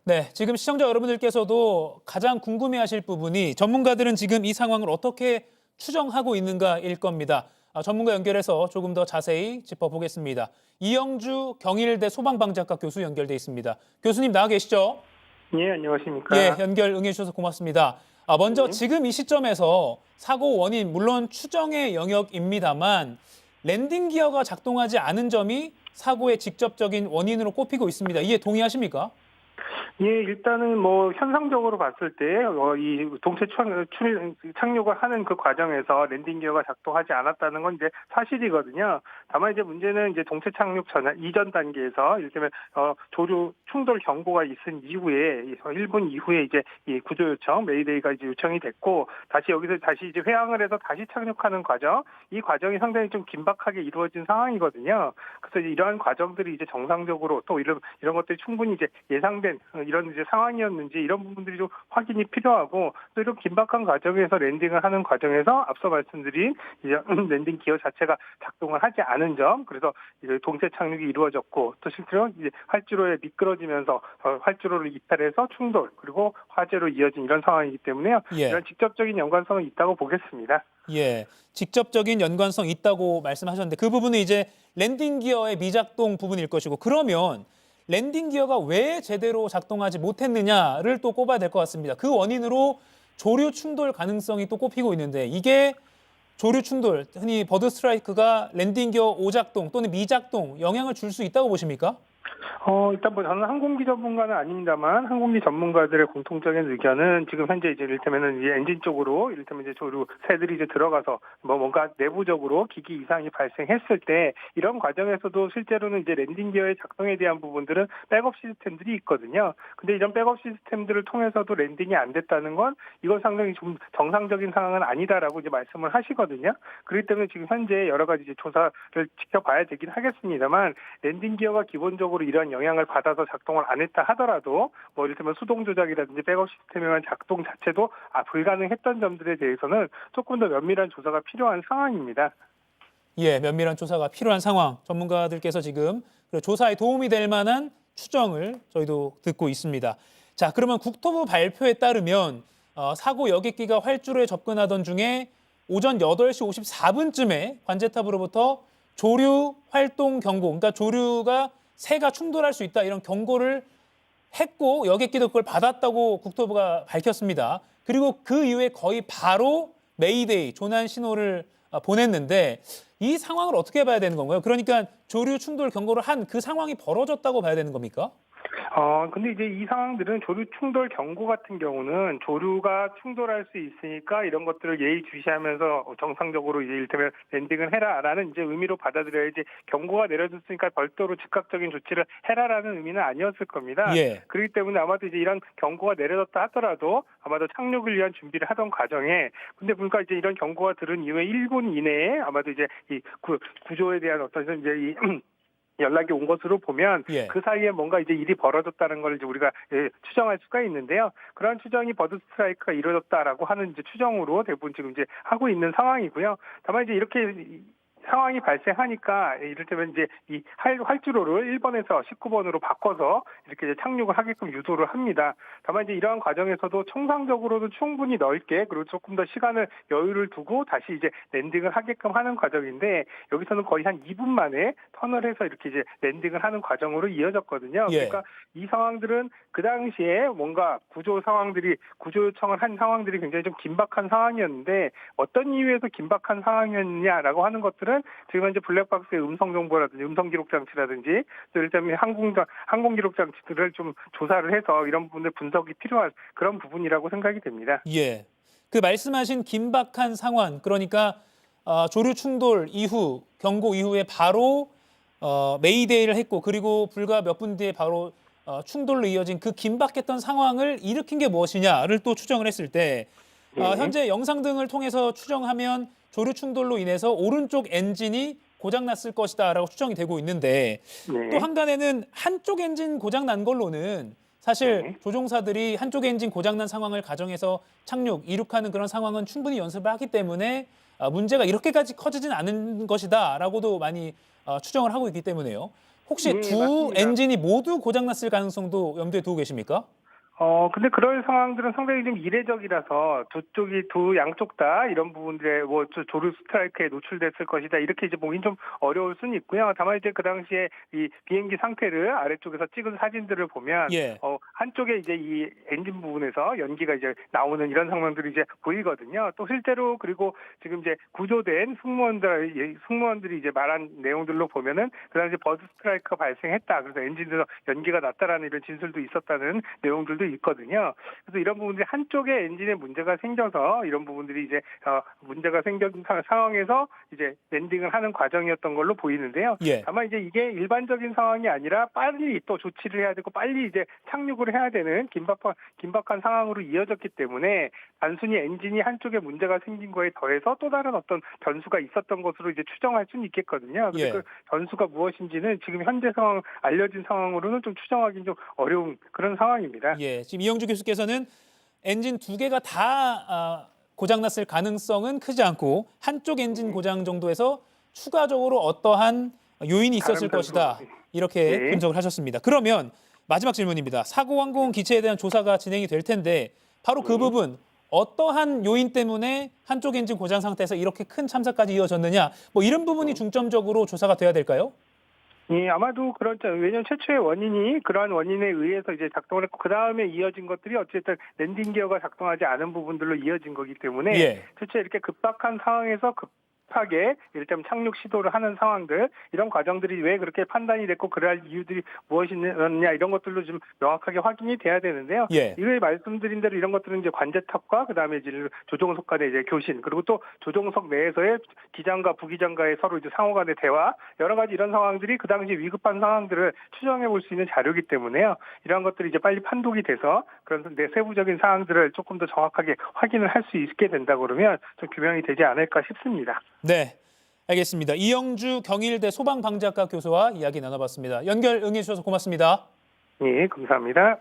네, 지금 시청자 여러분들께서도 가장 궁금해하실 부분이 전문가들은 지금 이 상황을 어떻게 추정하고 있는가일 겁니다. 전문가 연결해서 조금 더 자세히 짚어보겠습니다. 이영주 경일대 소방방재학과 교수 연결돼 있습니다. 교수님 나와 계시죠? 예, 예, 안녕하십니까. 연결 응해주셔서 고맙습니다. 먼저 예. 지금 이 시점에서 사고 원인 물론 추정의 영역입니다만 랜딩 기어가 작동하지 않은 점이 사고의 직접적인 원인으로 꼽히고 있습니다. 이에 동의하십니까? 예, 일단은 뭐 현상적으로 봤을 때 이 동체 착륙을 하는 그 과정에서 랜딩 기어가 작동하지 않았다는 건 이제 사실이거든요. 다만 이제 문제는 이제 동체 착륙 전 이전 단계에서 이를테면 조류 충돌 경보가 있은 이후에 1분 이후에 이제 이 구조 요청 메이데이가 이제 요청이 됐고 다시 여기서 다시 이제 회항을 해서 다시 착륙하는 과정, 이 과정이 상당히 좀 긴박하게 이루어진 상황이거든요. 그래서 이제 이러한 과정들이 이제 정상적으로 또 이런 것들이 충분히 이제 예상된 이런 이제 상황이었는지 이런 부분들이 좀 확인이 필요하고 또 이런 긴박한 과정에서 랜딩을 하는 과정에서 앞서 말씀드린 이제 랜딩 기어 자체가 작동을 하지 않은 점, 그래서 이제 동체 착륙이 이루어졌고 또 실제로 이제 활주로에 미끄러지면서 활주로를 이탈해서 충돌 그리고 화재로 이어진 이런 상황이기 때문에요. 예. 이런 직접적인 연관성은 있다고 보겠습니다. 예, 직접적인 연관성 있다고 말씀하셨는데 그 부분은 이제 랜딩 기어의 미작동 부분일 것이고 그러면 랜딩 기어가 왜 제대로 작동하지 못했느냐를 또 꼽아야 될 것 같습니다. 그 원인으로 조류 충돌 가능성이 또 꼽히고 있는데 이게 조류 충돌, 흔히 버드 스트라이크가 랜딩 기어 오작동 또는 미작동 영향을 줄 수 있다고 보십니까? 일단 뭐 저는 항공기 전문가는 아닙니다만 항공기 전문가들의 공통적인 의견은 지금 현재 이제 이를테면은 이제 엔진 쪽으로 이를테면 이제 조류 새들이 이제 들어가서 뭔가 내부적으로 기기 이상이 발생했을 때 이런 과정에서도 실제로는 이제 랜딩 기어의 작동에 대한 부분들은 백업 시스템들이 있거든요. 근데 이런 백업 시스템들을 통해서도 랜딩이 안 됐다는 건 이건 상당히 좀 정상적인 상황은 아니다라고 이제 말씀을 하시거든요. 그렇기 때문에 지금 현재 여러 가지 이제 조사를 지켜봐야 되긴 하겠습니다만 랜딩 기어가 기본적으로 이런 영향을 받아서 작동을 안 했다 하더라도 뭐 이를테면 수동 조작이라든지 백업 시스템에 대한 작동 자체도 불가능했던 점들에 대해서는 조금 더 면밀한 조사가 필요한 상황입니다. 예, 면밀한 조사가 필요한 상황. 전문가들께서 지금 조사에 도움이 될 만한 추정을 저희도 듣고 있습니다. 자, 그러면 국토부 발표에 따르면 사고 여객기가 활주로에 접근하던 중에 오전 8시 54분쯤에 관제탑으로부터 조류 활동 경고, 그러니까 조류가 새가 충돌할 수 있다 이런 경고를 했고 여객기도 그걸 받았다고 국토부가 밝혔습니다. 그리고 그 이후에 거의 바로 메이데이, 조난 신호를 보냈는데 이 상황을 어떻게 봐야 되는 건가요? 그러니까 조류 충돌 경고를 한 그 상황이 벌어졌다고 봐야 되는 겁니까? 근데 이제 이 상황들은 조류 충돌 경고 같은 경우는 조류가 충돌할 수 있으니까 이런 것들을 예의주시하면서 정상적으로 이제 이를테면 랜딩을 해라라는 이제 의미로 받아들여야지 경고가 내려졌으니까 별도로 즉각적인 조치를 해라라는 의미는 아니었을 겁니다. 예. 그렇기 때문에 아마도 이제 이런 경고가 내려졌다 하더라도 아마도 착륙을 위한 준비를 하던 과정에 근데 그러니까 이제 이런 경고가 들은 이후에 1분 이내에 아마도 이제 이 구조에 대한 어떤 이제 이 연락이 온 것으로 보면 예. 그 사이에 뭔가 이제 일이 벌어졌다는 걸 이제 우리가 추정할 수가 있는데요. 그러한 추정이 버드 스트라이크가 이루어졌다라고 하는 이제 추정으로 대부분 지금 이제 하고 있는 상황이고요. 다만 이제 이렇게 상황이 발생하니까 이를테면 이제 이 활주로를 1번에서 19번으로 바꿔서 이렇게 이제 착륙을 하게끔 유도를 합니다. 다만 이제 이러한 과정에서도 청상적으로도 충분히 넓게 그리고 조금 더 시간을 여유를 두고 다시 이제 랜딩을 하게끔 하는 과정인데 여기서는 거의 한 2분 만에 터널해서 이렇게 이제 랜딩을 하는 과정으로 이어졌거든요. 예. 그러니까 이 상황들은 그 당시에 뭔가 구조 요청을 한 상황들이 굉장히 좀 긴박한 상황이었는데 어떤 이유에서 긴박한 상황이었냐라고 하는 것들은 지금 현재 블랙박스의 음성 정보라든지 음성 기록 장치라든지 또 일단 항공 기록 장치들을 좀 조사를 해서 이런 부분들 분석이 필요한 그런 부분이라고 생각이 됩니다. 예. 그 말씀하신 긴박한 상황, 그러니까 조류 충돌 이후, 경고 이후에 바로 메이데이를 했고 그리고 불과 몇 분 뒤에 바로 충돌로 이어진 그 긴박했던 상황을 일으킨 게 무엇이냐를 또 추정을 했을 때 네. 현재 영상 등을 통해서 추정하면 조류 충돌로 인해서 오른쪽 엔진이 고장났을 것이다라고 추정이 되고 있는데 네. 또 한간에는 한쪽 엔진 고장난 걸로는 사실 네. 조종사들이 한쪽 엔진 고장난 상황을 가정해서 이륙하는 그런 상황은 충분히 연습을 하기 때문에 문제가 이렇게까지 커지진 않은 것이다라고도 많이 추정을 하고 있기 때문에요. 혹시 네, 두 맞습니다. 엔진이 모두 고장났을 가능성도 염두에 두고 계십니까? 근데 그럴 상황들은 상당히 좀 이례적이라서 두 양쪽 다 이런 부분들에 조류 스트라이크에 노출됐을 것이다. 이렇게 이제 보긴 좀 어려울 수는 있고요. 다만 이제 그 당시에 이 비행기 상태를 아래쪽에서 찍은 사진들을 보면, 예. 한쪽에 이제 이 엔진 부분에서 연기가 이제 나오는 이런 상황들이 이제 보이거든요. 또 실제로 그리고 지금 이제 구조된 승무원들이 이제 말한 내용들로 보면은 그 당시 버드 스트라이크가 발생했다. 그래서 엔진에서 연기가 났다라는 이런 진술도 있었다는 내용들도 있거든요. 그래서 이런 부분들이 한쪽에 엔진에 문제가 생겨서 이런 부분들이 이제 문제가 생긴 상황에서 이제 랜딩을 하는 과정이었던 걸로 보이는데요. 예. 다만 이제 이게 일반적인 상황이 아니라 빨리 또 조치를 해야 되고 빨리 이제 착륙을 해야 되는 긴박한 상황으로 이어졌기 때문에 단순히 엔진이 한쪽에 문제가 생긴 거에 더해서 또 다른 어떤 변수가 있었던 것으로 이제 추정할 수는 있겠거든요. 근데 예. 그 변수가 무엇인지는 지금 현재 상황 알려진 상황으로는 좀 추정하기 좀 어려운 그런 상황입니다. 예. 지금 이영주 교수께서는 엔진 두 개가 다 고장났을 가능성은 크지 않고 한쪽 엔진 고장 정도에서 추가적으로 어떠한 요인이 있었을 다른 것이다. 변수. 이렇게 네. 분석을 하셨습니다. 그러면 마지막 질문입니다. 사고 항공 기체에 대한 조사가 진행이 될 텐데 바로 그 부분 어떠한 요인 때문에 한쪽 엔진 고장 상태에서 이렇게 큰 참사까지 이어졌느냐 뭐 이런 부분이 중점적으로 조사가 돼야 될까요? 예, 아마도 그렇죠. 왜냐하면 최초의 원인이 그러한 원인에 의해서 이제 작동을 했고 그 다음에 이어진 것들이 어쨌든 랜딩 기어가 작동하지 않은 부분들로 이어진 거기 때문에 예. 최초에 이렇게 급박한 상황에서 급하게 일단 착륙 시도를 하는 상황들 이런 과정들이 왜 그렇게 판단이 됐고 그럴 이유들이 무엇이냐 이런 것들로 좀 명확하게 확인이 돼야 되는데요. 예. 이거에 말씀드린 대로 이런 것들은 이제 관제탑과 그다음에 이제 조종석 간의 이제 교신 그리고 또 조종석 내에서의 기장과 부기장과의 서로 이제 상호 간의 대화 여러 가지 이런 상황들이 그 당시 위급한 상황들을 추정해 볼 수 있는 자료이기 때문에요. 이러한 것들이 이제 빨리 판독이 돼서 그런 세부적인 사항들을 조금 더 정확하게 확인을 할 수 있게 된다 그러면 좀 규명이 되지 않을까 싶습니다. 네. 알겠습니다. 이영주 경일대 소방방재학과 교수와 이야기 나눠봤습니다. 연결 응해주셔서 고맙습니다. 예, 감사합니다.